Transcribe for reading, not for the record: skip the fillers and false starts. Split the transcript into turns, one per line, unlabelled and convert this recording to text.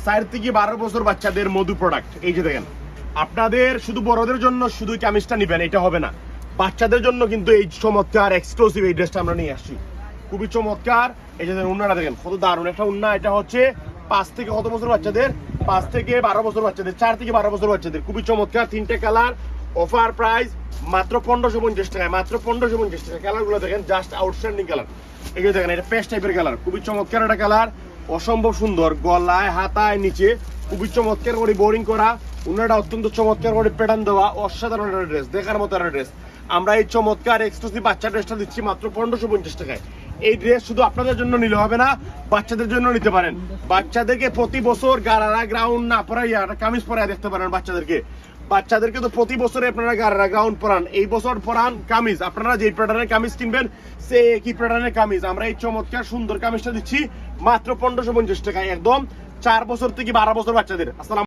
4 থেকে 12 বছর বাচ্চাদের মধু প্রোডাক্ট। এই যে দেখেন, আপনাদের শুধু বড়দের জন্য শুধু কামিজটা নিবেন এটা হবে না, বাচ্চাদের জন্য কিন্তু এই চমৎকার এক্সক্লুসিভ এই ড্রেসটা আমরা নিয়ে আসছি, খুবই চমৎকার। এই যে উন্নাটা দেখেন কত দারুণ একটা উন্না। এটা হচ্ছে 5 থেকে কত বছর বাচ্চাদের, 5 থেকে 12 বছর বাচ্চাদের, 4 থেকে 12 বছর বাচ্চাদের, খুবই চমৎকার। 3টে কালার, অফার প্রাইস মাত্র 1550 টাকায়, মাত্র 1550 টাকা। কালারগুলো দেখেন জাস্ট আউটস্ট্যান্ডিং কালার। এই যে দেখেন এটা পেস্ট টাইপের কালার, খুবই চমৎকার একটা কালার, অসম্ভব সুন্দর। গলায় হাতায় নিচে খুবই চমৎকার করে বোরিং করা, উন্নাটা অত্যন্ত চমৎকার করে প্যাটার্ন দেওয়া, অসাধারণ একটা ড্রেস, দেখার মতো একটা ড্রেস। আমরা এই চমৎকার এক্সক্লুসিভ বাচ্চা ড্রেসটা দিচ্ছি মাত্র 1550 টাকায়। এই ড্রেস শুধু আপনাদের জন্য নিলে হবে না, বাচ্চাদের জন্য নিতে পারেন। বাচ্চাদেরকে প্রতি বছর গারারা গ্রাউন্ড না পরাইয়া একটা কামিজ পরাইয়া দেখতে পারেন বাচ্চাদেরকে তো প্রতি বছরে আপনারা গারারা গ্রাউন্ড পরান, এই বছর পরান কামিজ। আপনারা যে প্যাটার্নের কামিজ কিনবেন সে একই প্যাটার্নের কামিজ। আমরা এই চমৎকার সুন্দর কামিজটা দিচ্ছি মাত্র 1550 টাকায়, একদম 4 বছর থেকে 12 বছর বাচ্চাদের। আসসালাম।